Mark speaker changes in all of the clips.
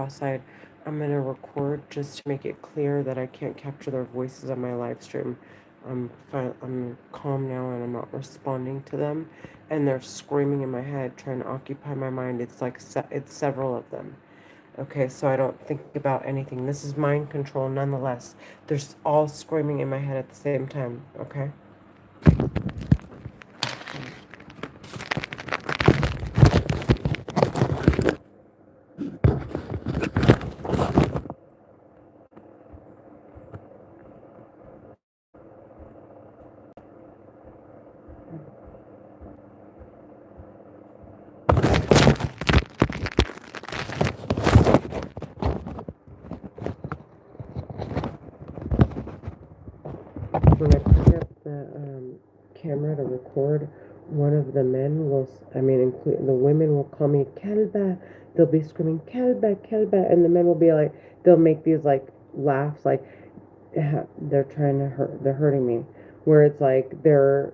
Speaker 1: cross-eyed. I'm going to record just to make it clear that I can't capture their voices on my live stream. I'm calm now and I'm not responding to them. And they're screaming in my head, trying to occupy my mind. It's like it's several of them. Okay, so I don't think about anything. This is mind control nonetheless. They're all screaming in my head at the same time. Okay? When I pick up the camera to record, one of the men will, include the women will call me Kelba. They'll be screaming Kelba, Kelba, and the men will be like, they'll make these like laughs, like they're trying to hurt, they're hurting me, where it's like they're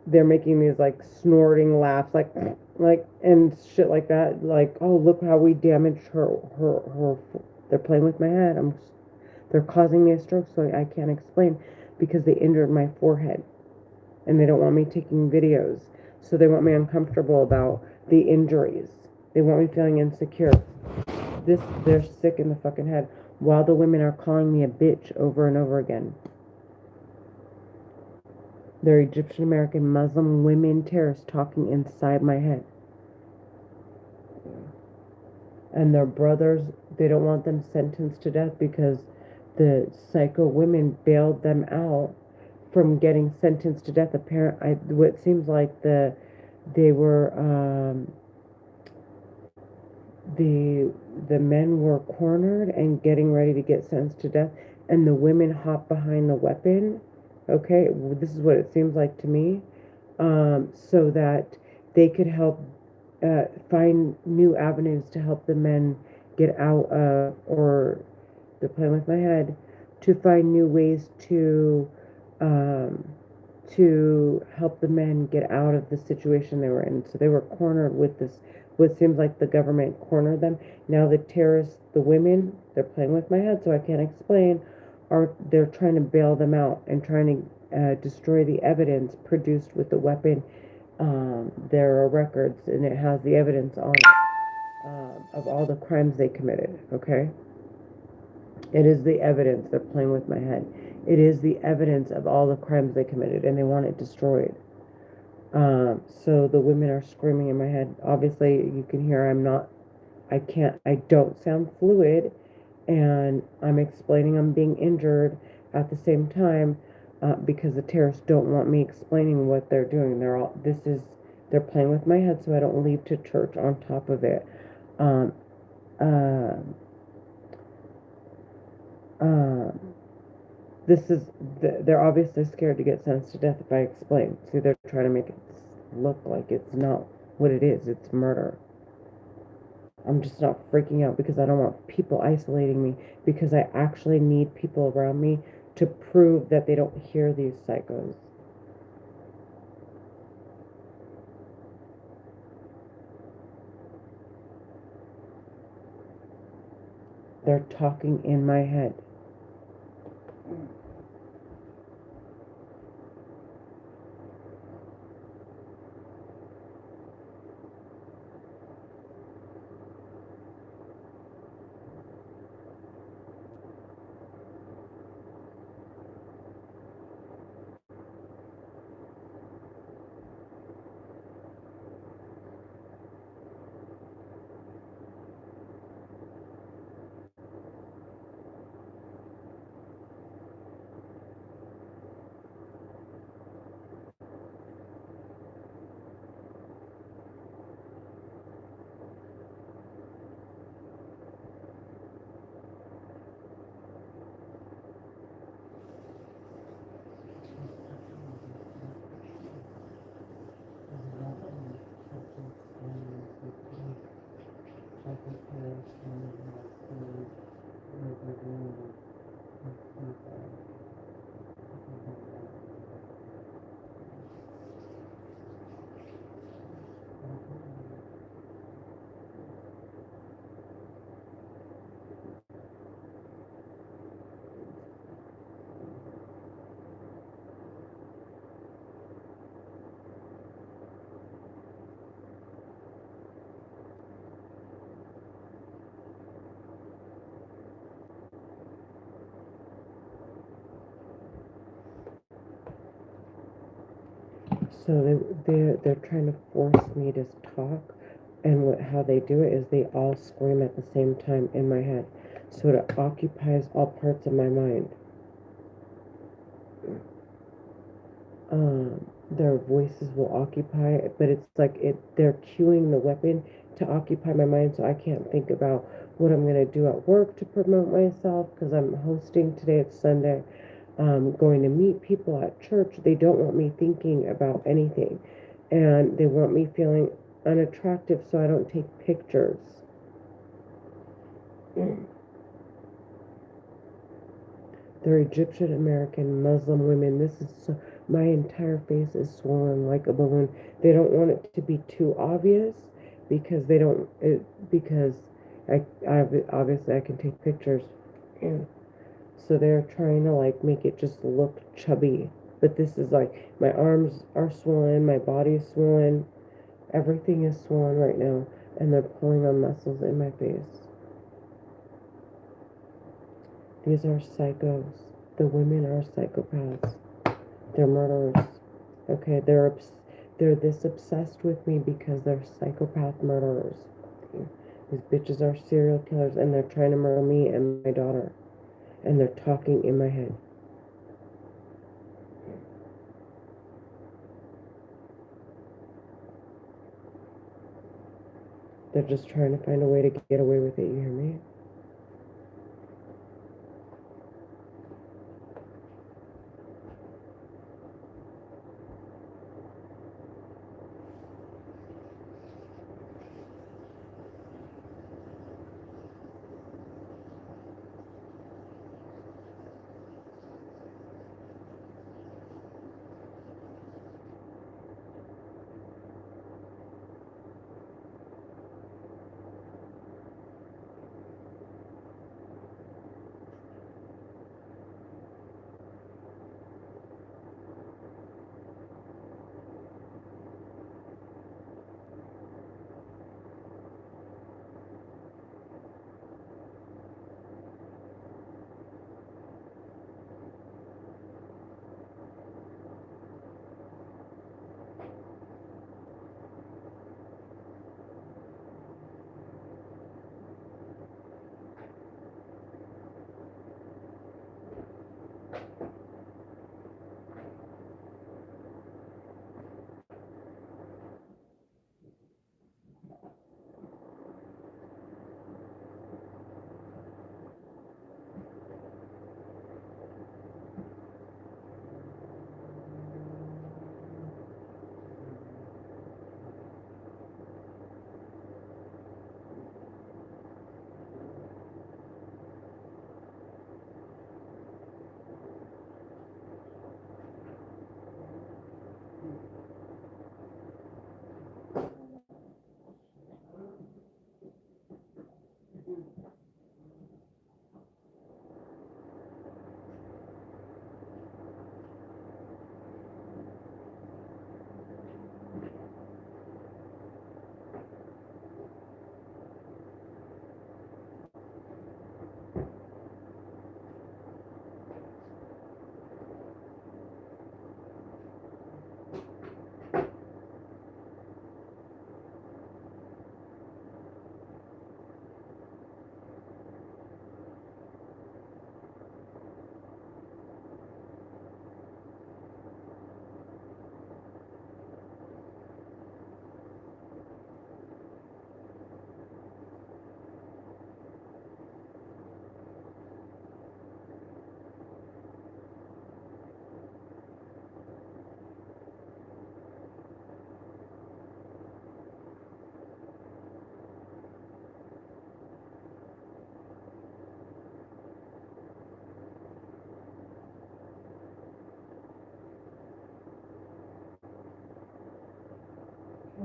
Speaker 1: making these like snorting laughs, like and shit like that, like, oh, look how we damaged her. They're playing with my head. They're causing me a stroke, so I can't explain because they injured my forehead and they don't want me taking videos. So they want me uncomfortable about the injuries. They want me feeling insecure. They're sick in the fucking head while the women are calling me a bitch over and over again. They're Egyptian American Muslim women terrorists talking inside my head. And their brothers, they don't want them sentenced to death because the psycho women bailed them out from getting sentenced to death. What seems like they were the men were cornered and getting ready to get sentenced to death, and the women hopped behind the weapon. Okay, this is what it seems like to me, so that they could help find new avenues to help the men get out of, or they're playing with my head, to find new ways um, to help the men get out of the situation they were in. So they were cornered with this, what seems like the government cornered them. Now the terrorists, the women, they're playing with my head, so I can't explain, they're trying to bail them out and trying to destroy the evidence produced with the weapon. There are records, and it has the evidence on it, of all the crimes they committed, okay? It is the evidence. They're playing with my head. It is the evidence of all the crimes they committed, and they want it destroyed. So the women are screaming in my head. Obviously, you can hear I don't sound fluid, and I'm explaining I'm being injured at the same time, because the terrorists don't want me explaining what they're doing. They're playing with my head so I don't leave to church on top of it. Um, uh, um, they're obviously scared to get sentenced to death if I explain. See, they're trying to make it look like it's not what it is. It's murder. I'm just not freaking out because I don't want people isolating me, because I actually need people around me to prove that they don't hear these psychos. They're talking in my head. So they're trying to force me to talk, and how they do it is they all scream at the same time in my head, so it occupies all parts of my mind. Their voices will occupy it, but it's like they're cueing the weapon to occupy my mind, so I can't think about what I'm going to do at work to promote myself, because I'm hosting today. It's Sunday. Going to meet people at church. They don't want me thinking about anything, and they want me feeling unattractive, so I don't take pictures. They're Egyptian American Muslim women. This is so, my entire face is swollen like a balloon. They don't want it to be too obvious, because they don't because I obviously I can take pictures. Yeah. So they're trying to like make it just look chubby. But this is like my arms are swollen, my body is swollen, everything is swollen right now, and they're pulling on muscles in my face. These are psychos. The women are psychopaths. They're murderers. Okay, they're this obsessed with me because they're psychopath murderers. These bitches are serial killers, and they're trying to murder me and my daughter. And they're talking in my head. They're just trying to find a way to get away with it, you hear me?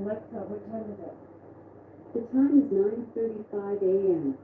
Speaker 1: Alexa, what time is it?
Speaker 2: The time is 9:35 a.m.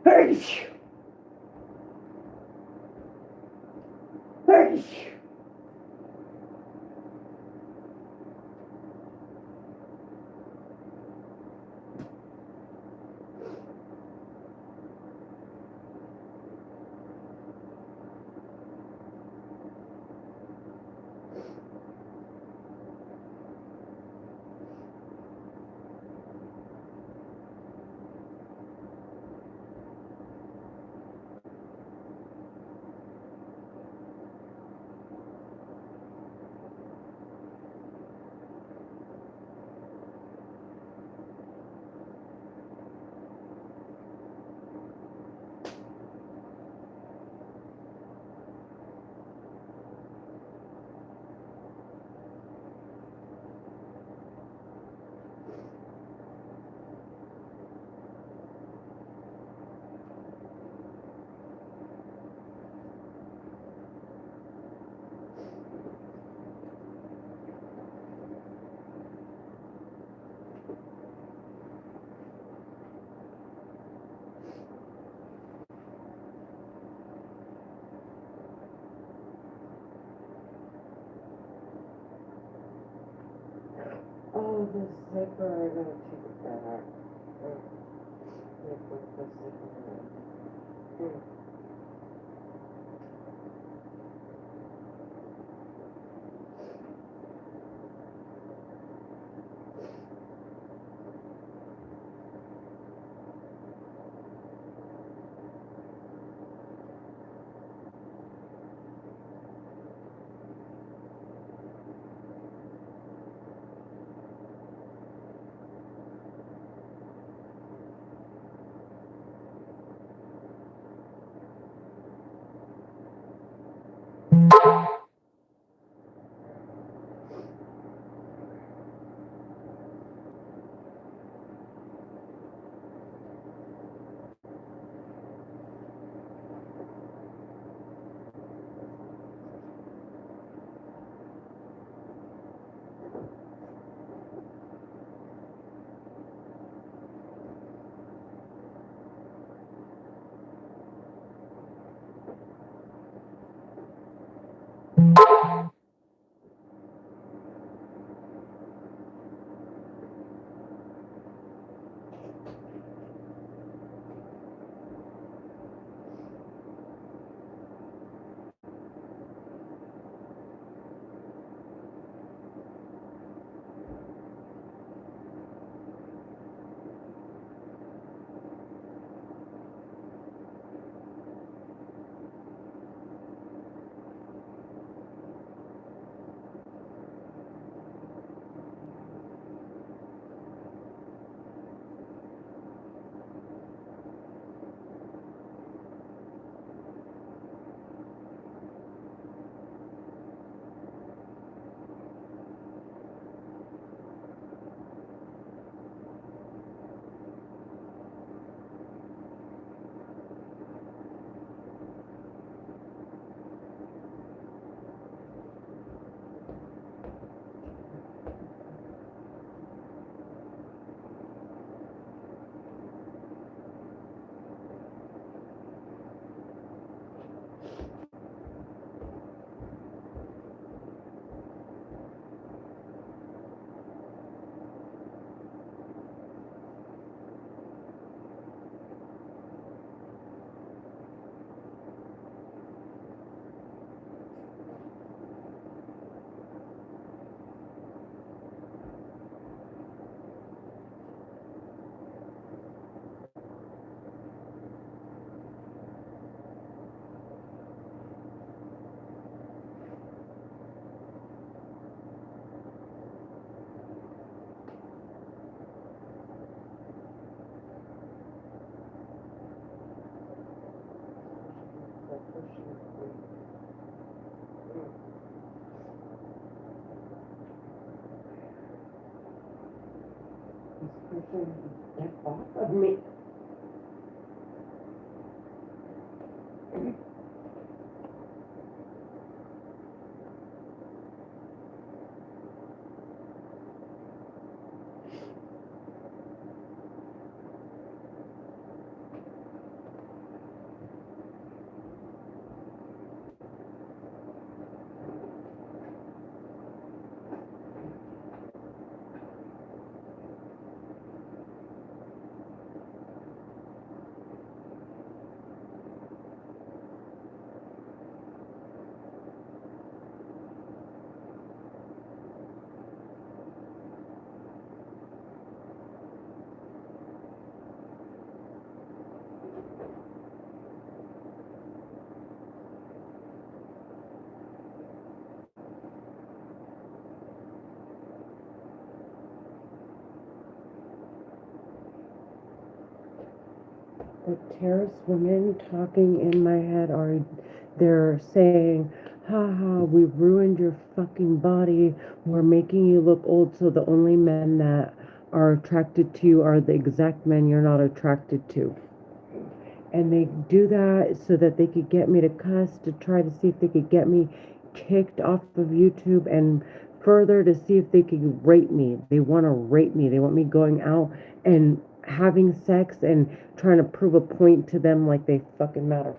Speaker 1: Hey! Hey! Oh, the zipper, I gotta take that out. Put the zipper in. Get off of me. The terrorist women talking in my head are, they're saying, haha, we've ruined your fucking body. We're making you look old, so the only men that are attracted to you are the exact men you're not attracted to. And they do that so that they could get me to cuss, to try to see if they could get me kicked off of YouTube, and further to see if they could rape me. They want to rape me. They want me going out and having sex and trying to prove a point to them like they fucking matter.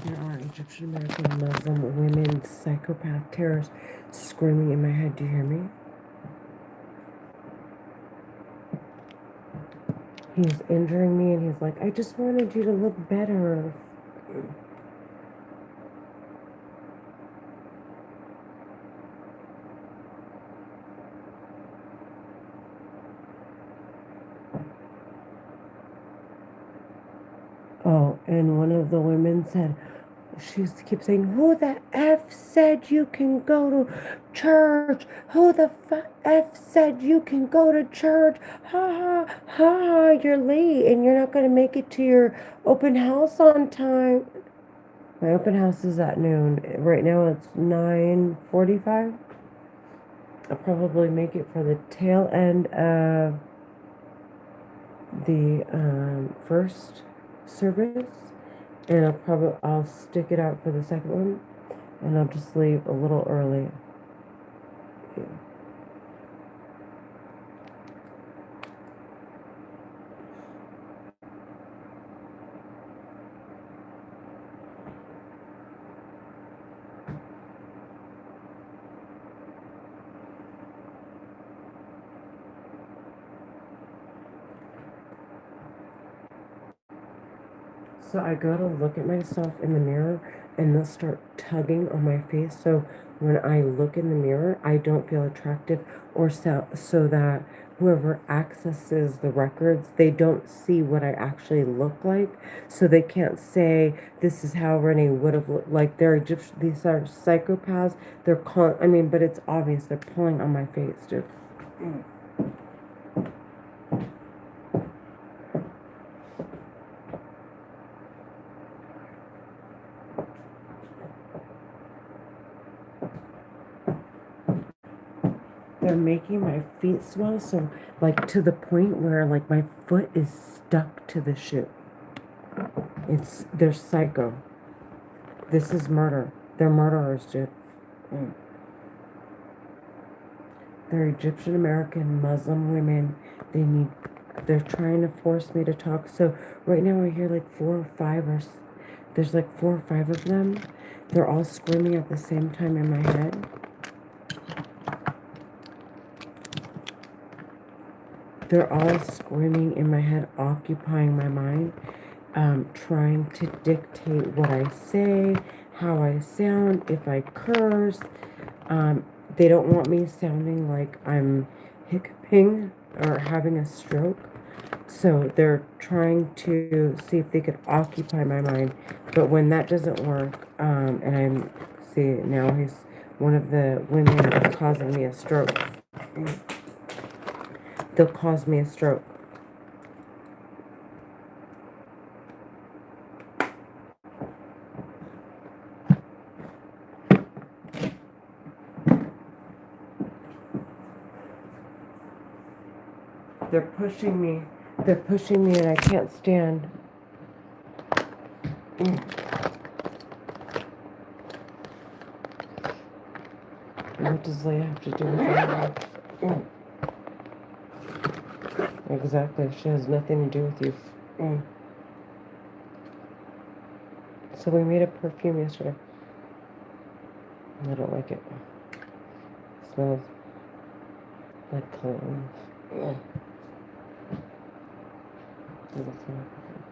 Speaker 1: There are Egyptian American Muslim women psychopath terrorists screaming in my head. Do you hear me? He's injuring me and he's like, I just wanted you to look better. Oh, and one of the women said, she keeps saying, who the F said you can go to church? Who the F said you can go to church? Ha ha ha, you're late and you're not going to make it to your open house on time. My open house is at noon. Right now it's 9:45. I'll probably make it for the tail end of the first service, and I'll stick it out for the second one, and I'll just leave a little early. Yeah. So I go to look at myself in the mirror and they'll start tugging on my face. So when I look in the mirror, I don't feel attractive or so that whoever accesses the records, they don't see what I actually look like. So they can't say this is how Renee would have looked like. These are psychopaths. I mean, but it's obvious they're pulling on my face, dude. They're making my feet swell, so like to the point where like my foot is stuck to the shoe. They're psycho. This is murder. They're murderers, dude. They're Egyptian American Muslim women. They're trying to force me to talk. So right now I hear like there's like 4 or 5 of them. They're all screaming at the same time in my head. They're all screaming in my head, occupying my mind, trying to dictate what I say, how I sound, if I curse. They don't want me sounding like I'm hiccuping or having a stroke. So they're trying to see if they could occupy my mind. But when that doesn't work, now one of the women is causing me a stroke. They'll cause me a stroke. They're pushing me. They're pushing me and I can't stand. What does Leia have to do with that? Exactly. She has nothing to do with you. So we made a perfume yesterday. I don't like it. It smells like cologne. Doesn't smell like perfume.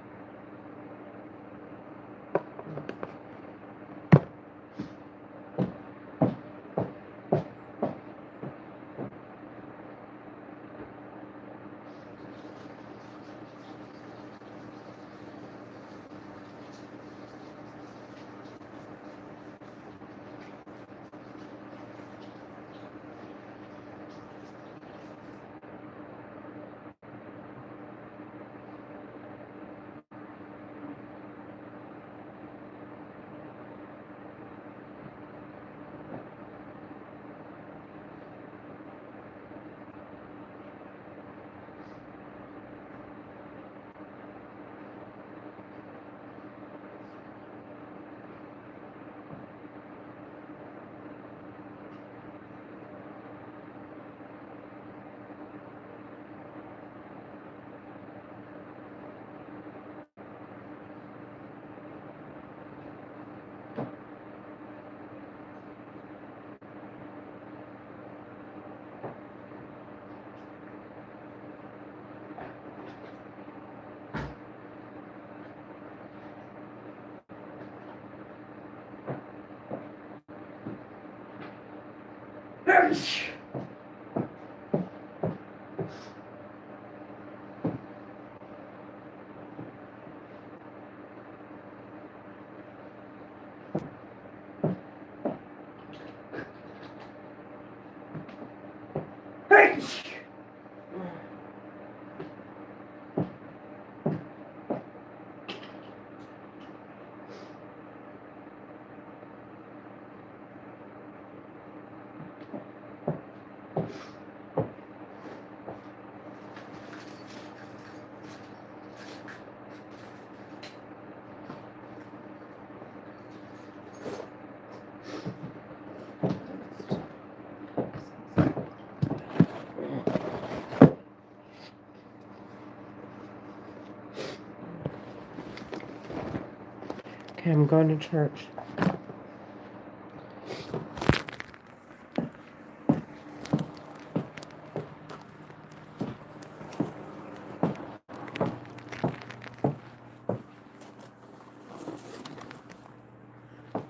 Speaker 1: Okay, I'm going to church.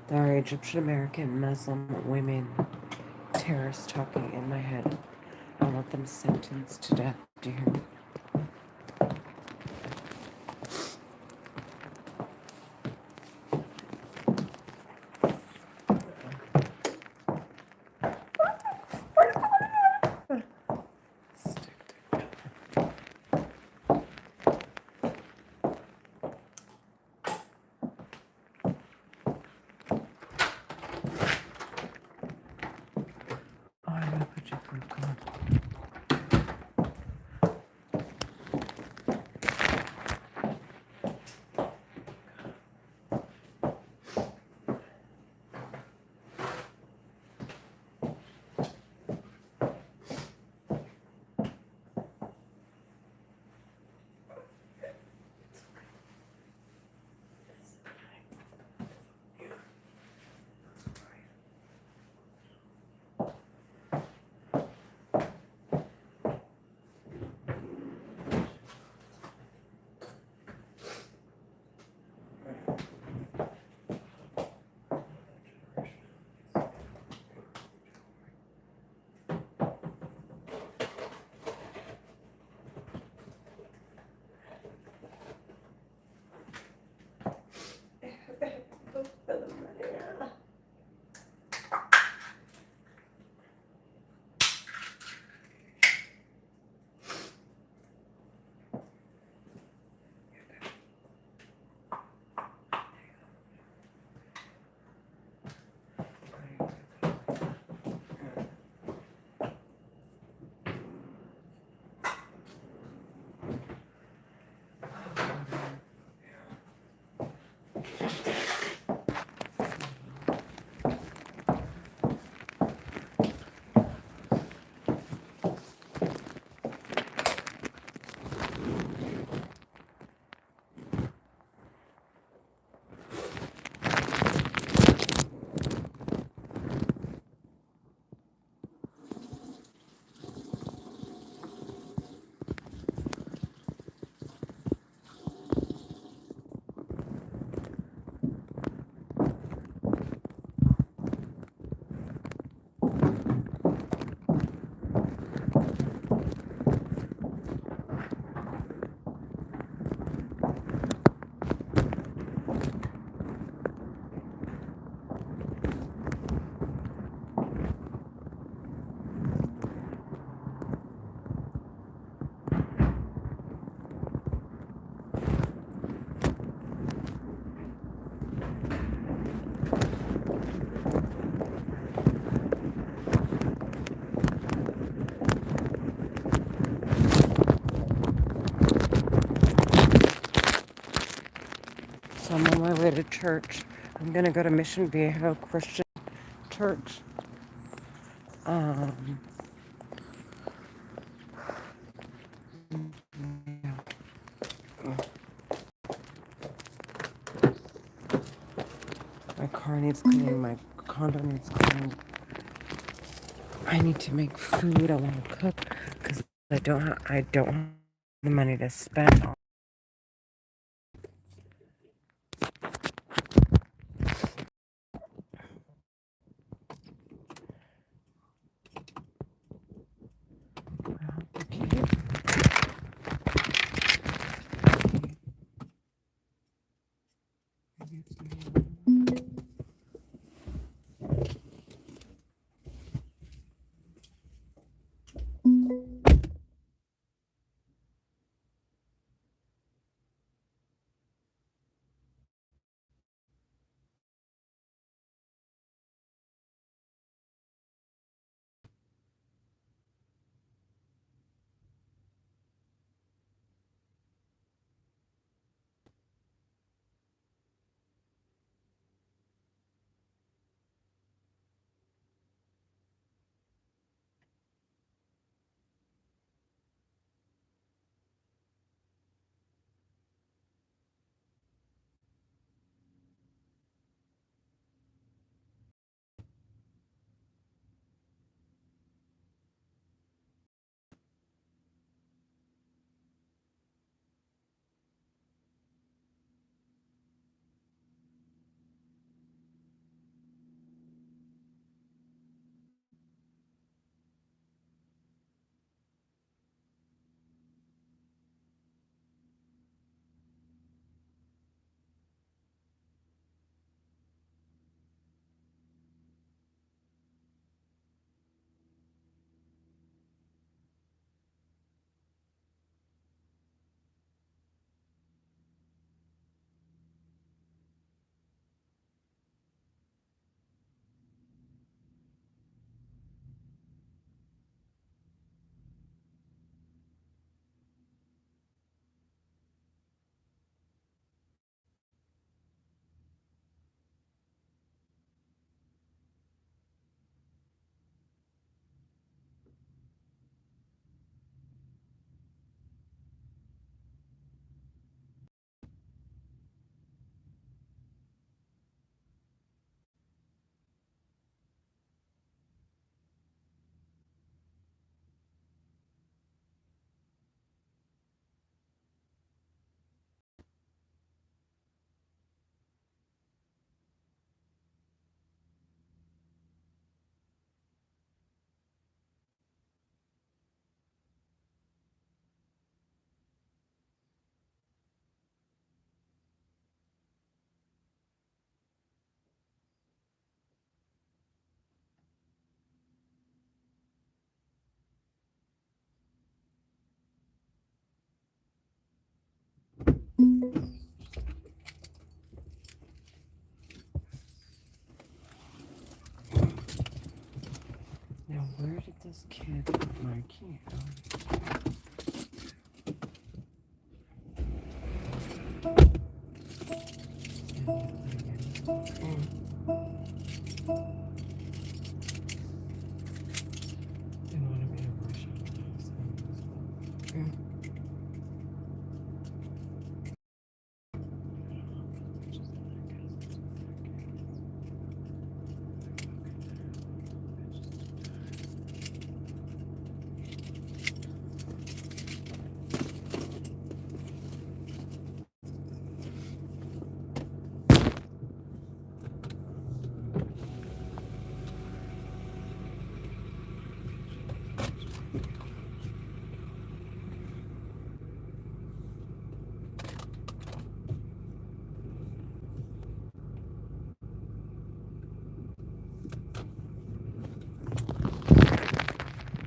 Speaker 1: There are Egyptian American Muslim women terrorists talking in my head. I want them sentenced to death. Do you hear me? Oh, I'm gonna put you through. Come on. So I'm on my way to church. I'm gonna go to Mission Viejo Christian Church. Um, my car needs cleaning. My condo needs cleaning. I need to make food. I want to cook because I don't have the money to spend on. those kids with my key.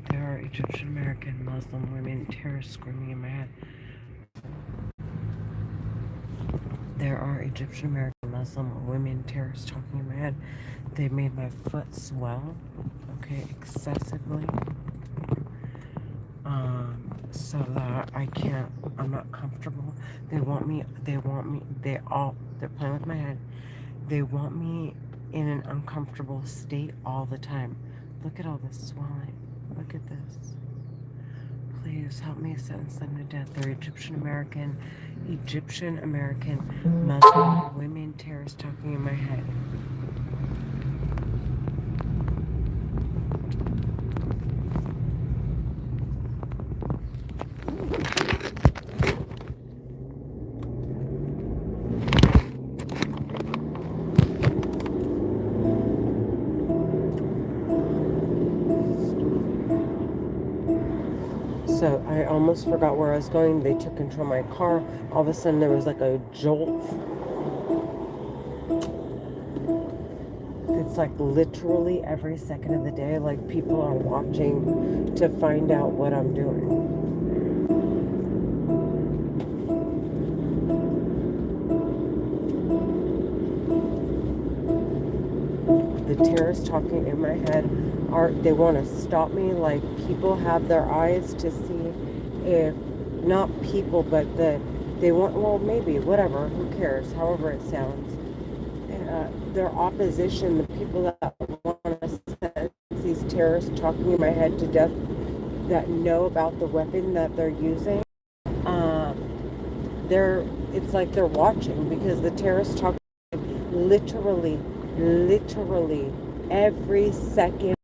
Speaker 1: There are Egyptian American Muslim women terrorists screaming in my head. There are Egyptian American Muslim women terrorists talking in my head. They made my foot swell, okay, excessively. So that I'm not comfortable. They're playing with my head. They want me in an uncomfortable state all the time. Look at all this swelling. Look at this. Please help me sentence them to death. They're Egyptian American Muslim women terrorists talking in my head. So I almost forgot where I was going. They took control of my car. All of a sudden there was like a jolt. It's like literally every second of the day, like people are watching to find out what I'm doing. The terrorists talking in my head they want to stop me. Like people have their eyes to see if, not people, but they want, well, maybe, whatever, who cares, however it sounds. Their opposition, the people that want to sentence these terrorists talking in my head to death that know about the weapon that they're using, it's like they're watching, because the terrorists talk literally every second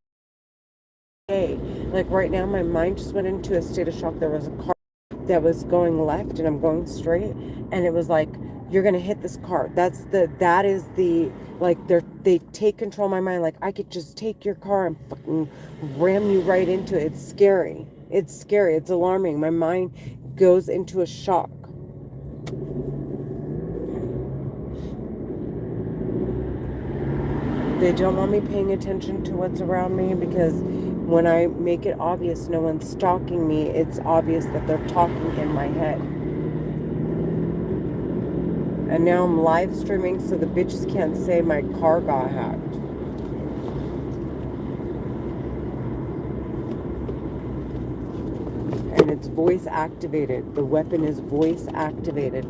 Speaker 1: day. Like right now, my mind just went into a state of shock. There was a car that was going left and I'm going straight, and it was like, you're gonna hit this car. They take control of my mind. Like, I could just take your car and fucking ram you right into it. It's scary. It's alarming. My mind goes into a shock. They don't want me paying attention to what's around me, because when I make it obvious no one's stalking me, it's obvious that they're talking in my head. And now I'm live streaming, so the bitches can't say my car got hacked. And it's voice activated. The weapon is voice activated.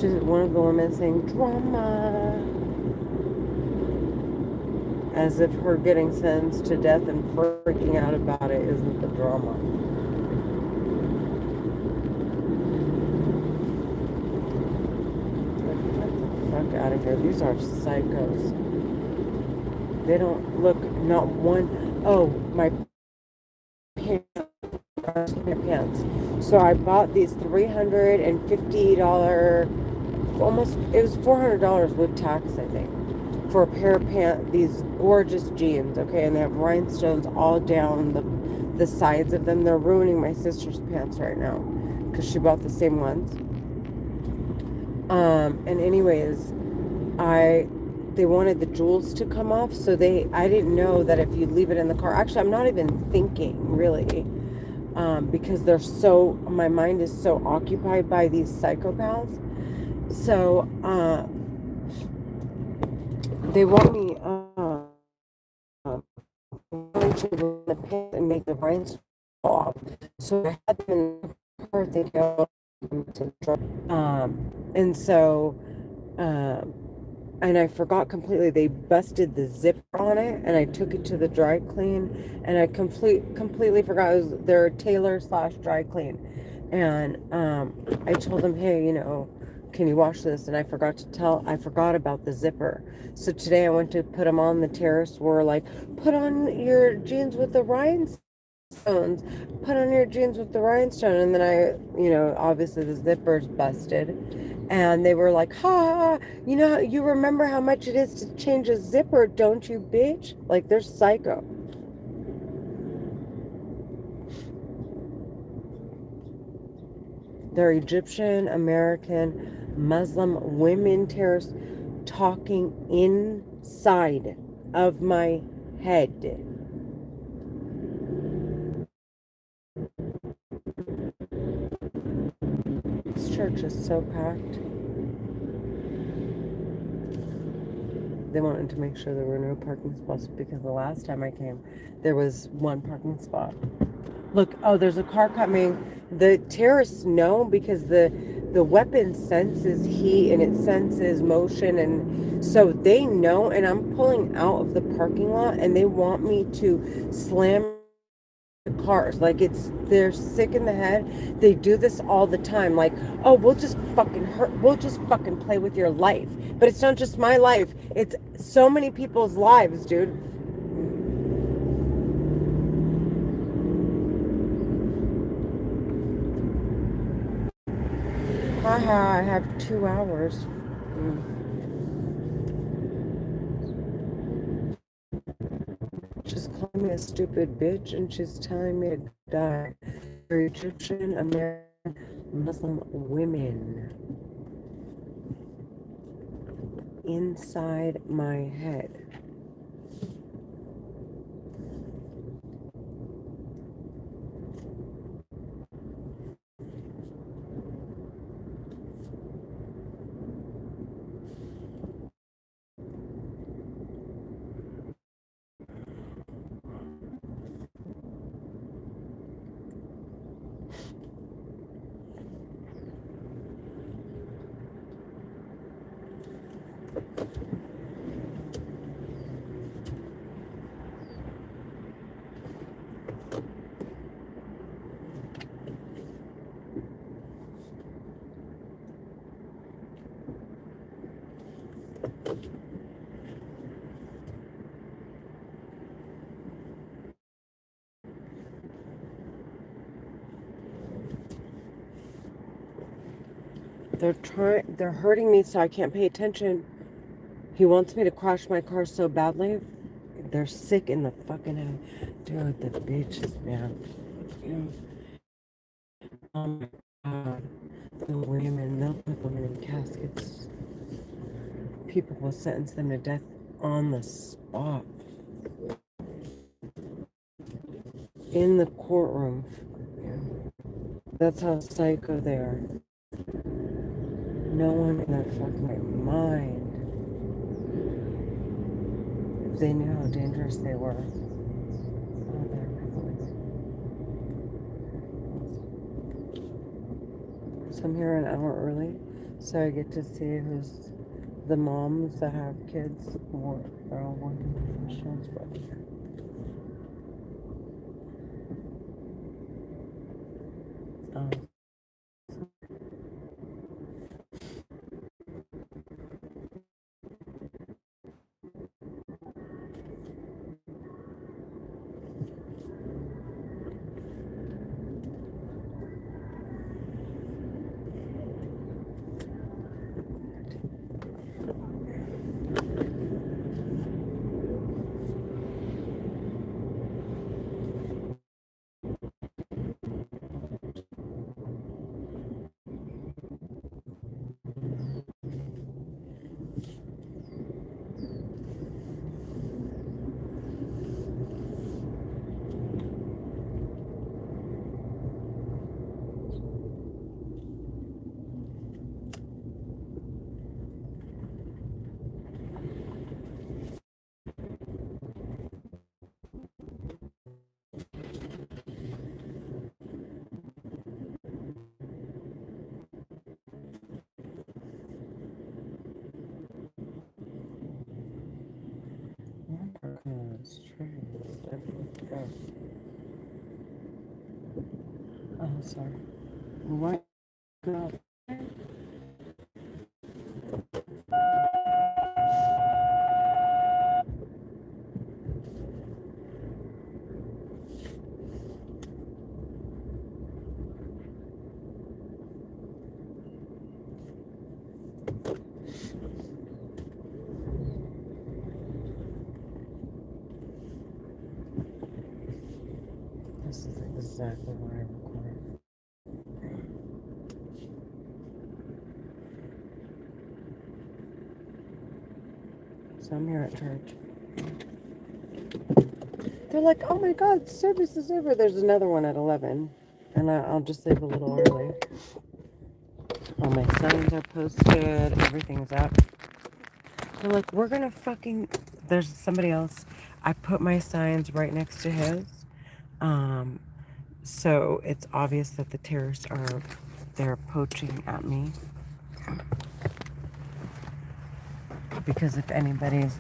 Speaker 1: One of the women saying drama, as if her getting sentenced to death and freaking out about it isn't the drama. Get the fuck out of here. These are psychos. They don't look, not one. Oh, my pants. So I bought these $350, almost, it was $400 with tax, I think, for a pair of pants, these gorgeous jeans, okay, and they have rhinestones all down the sides of them. They're ruining my sister's pants right now, because she bought the same ones. And anyways, they wanted the jewels to come off, so I didn't know that if you leave it in the car, actually, I'm not even thinking, really. because my mind is so occupied by these psychopaths. So they want me to run the pit and make the brains fall off. So I had them in the car. They go to and so and I forgot completely. They busted the zipper on it, and I took it to the dry clean, and I completely forgot it was their tailor / dry clean, and I told them, hey, can you wash this? And I forgot about the zipper. So today I went to put them on. The terrorists were like, put on your jeans with the rhinestones, put on your jeans with the rhinestone, and then obviously the zipper's busted, and they were like, ha, you remember how much it is to change a zipper, don't you, bitch? Like, they're psycho. They're Egyptian, American, Muslim women terrorists talking inside of my head. This church is so packed. They wanted to make sure there were no parking spots because the last time I came, there was one parking spot. Look, there's a car coming. The terrorists know because the weapon senses heat and it senses motion, and so they know, and I'm pulling out of the parking lot and they want me to slam cars. Like, they're sick in the head. They do this all the time. Like, oh, we'll just fucking play with your life. But it's not just my life. It's so many people's lives, dude. Haha, I have 2 hours. She's calling me a stupid bitch, and she's telling me to die. They're Egyptian American Muslim women inside my head. They're hurting me so I can't pay attention. He wants me to crash my car so badly. They're sick in the fucking head. Dude, the bitches, man. Oh my God. The women, they'll put women in caskets. People will sentence them to death on the spot. In the courtroom. That's how psycho they are. No one in their fucking right mind. If they knew how dangerous they were. So I'm here an hour early, so I get to see who's the moms that have kids. They're all working professionals. Let's try this. Oh, sorry. What? Girl. This is exactly where I record. So I'm here at church. They're like, oh my God, service is over. There's another one at 11. And I'll just leave a little early. All my signs are posted. Everything's up. They're like, we're going to fucking... There's somebody else. I put my signs right next to his. So it's obvious that the terrorists are... They're poaching at me. Because if anybody's...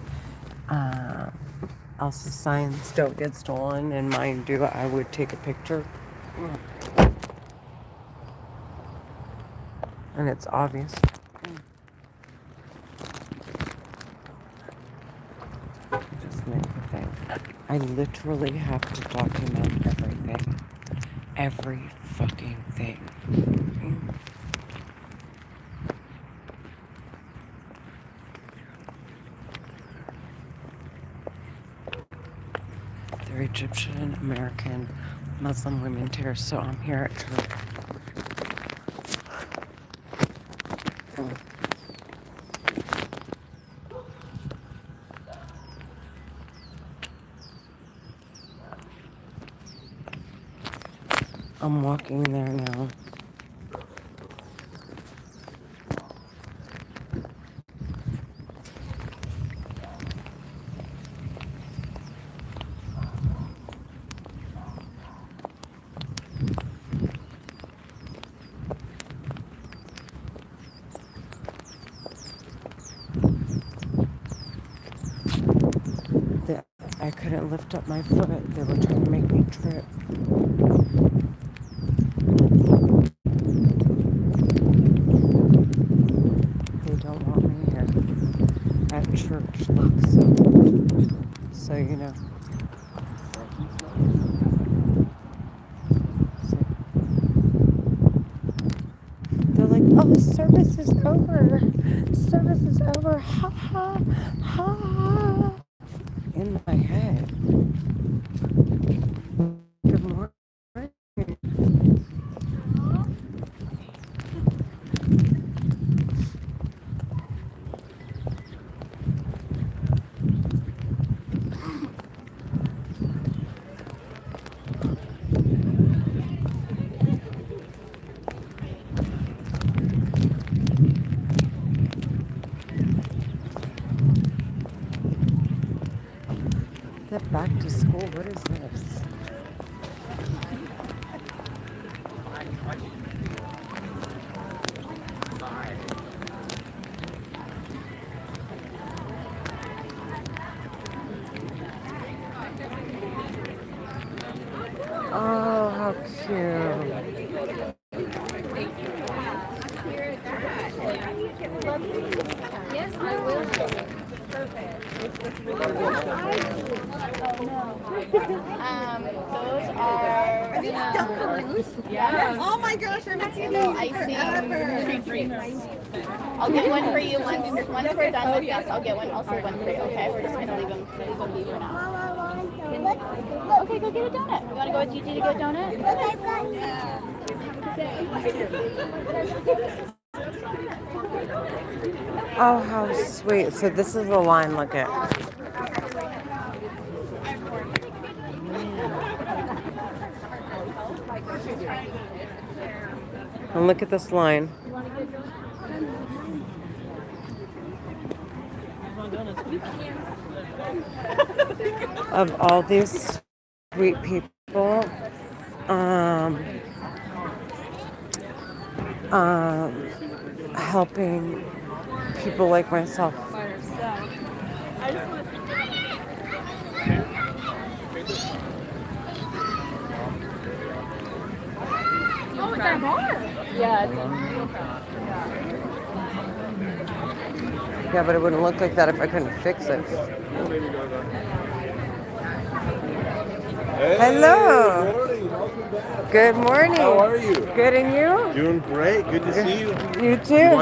Speaker 1: else's signs don't get stolen and mine do, I would take a picture. And it's obvious. Just make the thing. I literally have to document everything. Every fucking thing. They're Egyptian, American, Muslim women terrorists, so I'm here at church. I'm walking there now. I couldn't lift up my foot. They were trying to make me trip. They don't want me here at church, so you know. So, they're like, oh, service is over. Service is over. Ha ha ha. In my head. Good morning. Get back to school. What is this? Oh, how cute.
Speaker 3: Yes, I will. Perfect. Those are these Dunkaroos. Yeah. Oh my gosh, I haven't seen those icing treats. I'll get one for you once we're done with this. I'll get one also one for you. Okay, we're just gonna leave them for now. Okay, go get a donut. You wanna go with Gigi to get a donut?
Speaker 1: Oh, how sweet. So this is the line, look at. And look at this line. Of all these sweet people, helping people like myself. Yeah, but it wouldn't look like that if I couldn't fix it.
Speaker 4: Hey,
Speaker 1: Hello.
Speaker 4: Good morning. Welcome back.
Speaker 1: Good morning.
Speaker 4: How are you?
Speaker 1: Good, and you?
Speaker 4: Doing great. Good to see you.
Speaker 1: You too.